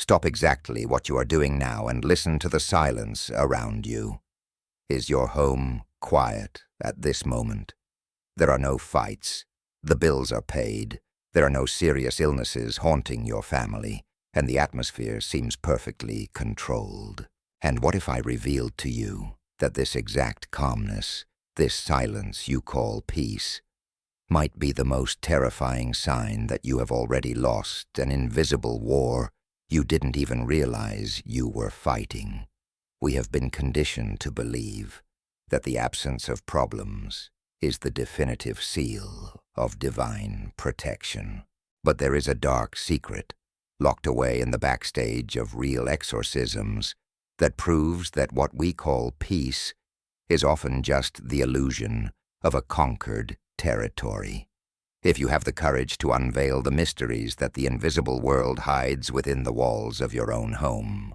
Stop exactly what you are doing now and listen to the silence around you. Is your home quiet at this moment? There are no fights. The bills are paid. There are no serious illnesses haunting your family, and the atmosphere seems perfectly controlled. And what if I revealed to you that this exact calmness, this silence you call peace, might be the most terrifying sign that you have already lost an invisible war you didn't even realize you were fighting? We have been conditioned to believe that the absence of problems is the definitive seal of divine protection. But there is a dark secret, locked away in the backstage of real exorcisms, that proves that what we call peace is often just the illusion of a conquered territory. If you have the courage to unveil the mysteries that the invisible world hides within the walls of your own home,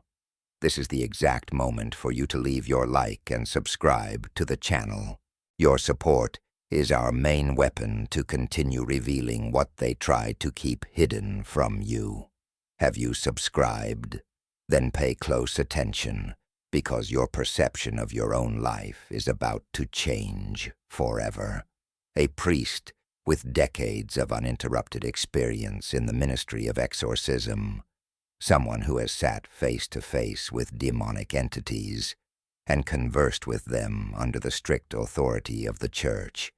this is the exact moment for you to leave your like and subscribe to the channel. Your support is our main weapon to continue revealing what they try to keep hidden from you. Have you subscribed? Then pay close attention, because your perception of your own life is about to change forever. A priest with decades of uninterrupted experience in the ministry of exorcism, someone who has sat face to face with demonic entities and conversed with them under the strict authority of the Church,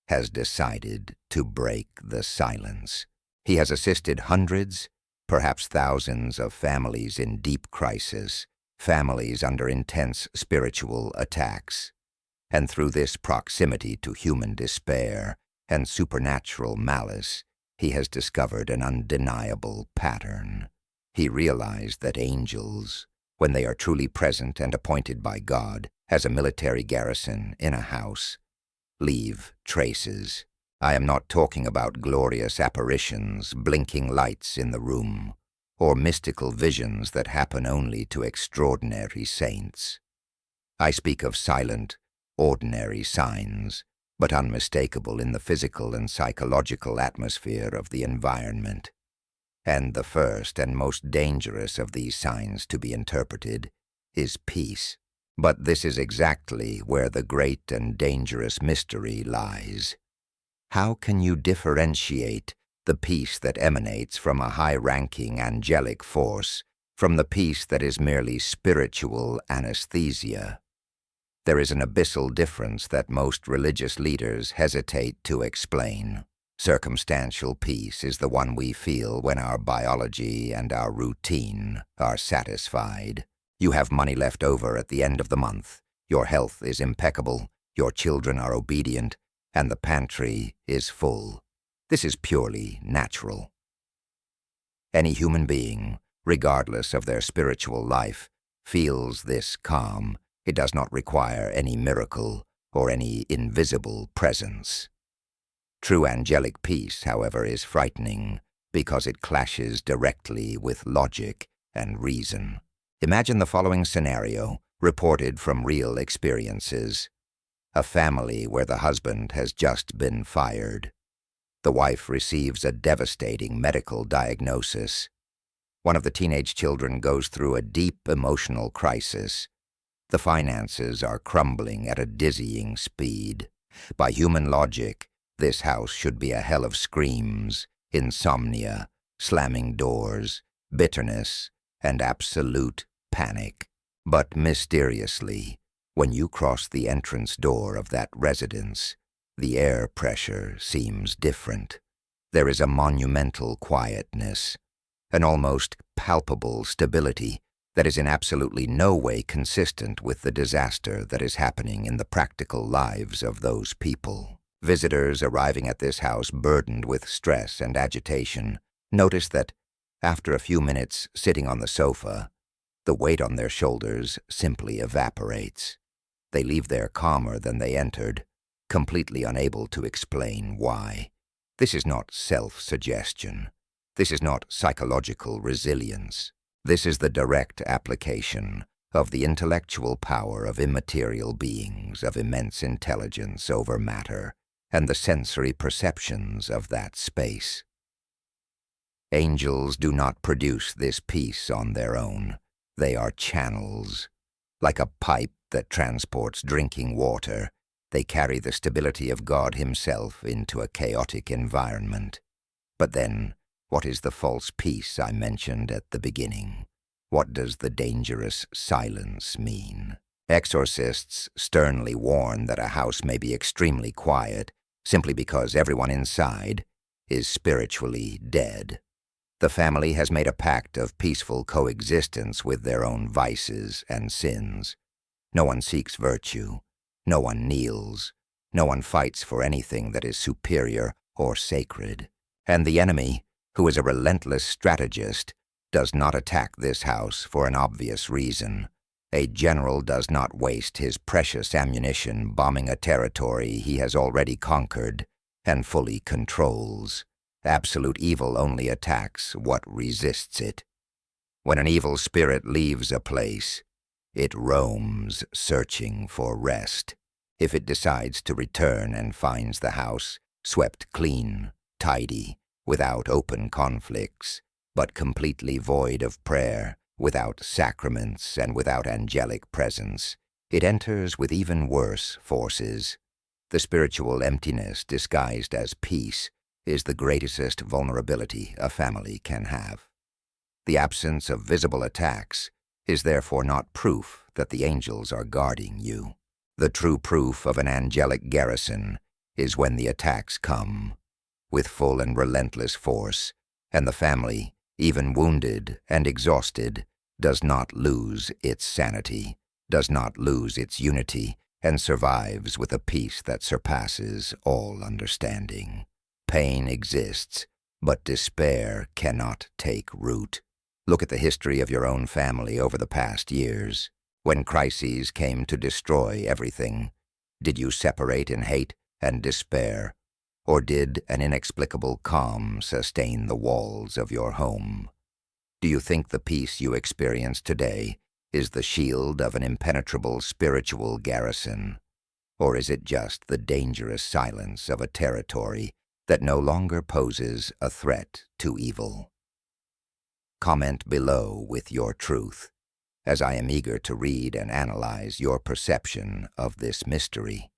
has decided to break the silence. He has assisted hundreds, perhaps thousands of families in deep crisis, families under intense spiritual attacks. And through this proximity to human despair and supernatural malice, he has discovered an undeniable pattern. He realized that angels, when they are truly present and appointed by God as a military garrison in a house, leave traces. I am not talking about glorious apparitions, blinking lights in the room, or mystical visions that happen only to extraordinary saints. I speak of silent, ordinary signs, but unmistakable in the physical and psychological atmosphere of the environment. And the first and most dangerous of these signs to be interpreted is peace. But this is exactly where the great and dangerous mystery lies. How can you differentiate the peace that emanates from a high-ranking angelic force from the peace that is merely spiritual anesthesia? There is an abyssal difference that most religious leaders hesitate to explain. Circumstantial peace is the one we feel when our biology and our routine are satisfied. You have money left over at the end of the month, your health is impeccable, your children are obedient, and the pantry is full. This is purely natural. Any human being, regardless of their spiritual life, feels this calm. It does not require any miracle or any invisible presence. True angelic peace, however, is frightening because it clashes directly with logic and reason. Imagine the following scenario, reported from real experiences. A family where the husband has just been fired. The wife receives a devastating medical diagnosis. One of the teenage children goes through a deep emotional crisis. The finances are crumbling at a dizzying speed. By human logic, this house should be a hell of screams, insomnia, slamming doors, bitterness, and absolute panic. But mysteriously, when you cross the entrance door of that residence, the air pressure seems different. There is a monumental quietness, an almost palpable stability that is in absolutely no way consistent with the disaster that is happening in the practical lives of those people. Visitors arriving at this house burdened with stress and agitation notice that, after a few minutes sitting on the sofa, the weight on their shoulders simply evaporates. They leave there calmer than they entered, completely unable to explain why. This is not self-suggestion. This is not psychological resilience. This is the direct application of the intellectual power of immaterial beings of immense intelligence over matter and the sensory perceptions of that space. Angels do not produce this peace on their own. They are channels. Like a pipe that transports drinking water, they carry the stability of God Himself into a chaotic environment. But then, what is the false peace I mentioned at the beginning? What does the dangerous silence mean? Exorcists sternly warn that a house may be extremely quiet simply because everyone inside is spiritually dead. The family has made a pact of peaceful coexistence with their own vices and sins. No one seeks virtue. No one kneels. No one fights for anything that is superior or sacred. And the enemy, who is a relentless strategist, does not attack this house for an obvious reason. A general does not waste his precious ammunition bombing a territory he has already conquered and fully controls. Absolute evil only attacks what resists it. When an evil spirit leaves a place, it roams, searching for rest. If it decides to return and finds the house swept clean, tidy, without open conflicts, but completely void of prayer, without sacraments and without angelic presence, it enters with even worse forces. The spiritual emptiness disguised as peace is the greatest vulnerability a family can have. The absence of visible attacks is therefore not proof that the angels are guarding you. The true proof of an angelic garrison is when the attacks come, with full and relentless force, and the family, even wounded and exhausted, does not lose its sanity, does not lose its unity, and survives with a peace that surpasses all understanding. Pain exists, but despair cannot take root. Look at the history of your own family over the past years. When crises came to destroy everything, did you separate in hate and despair, or did an inexplicable calm sustain the walls of your home? Do you think the peace you experience today is the shield of an impenetrable spiritual garrison, or is it just the dangerous silence of a territory that no longer poses a threat to evil? Comment below with your truth, as I am eager to read and analyze your perception of this mystery.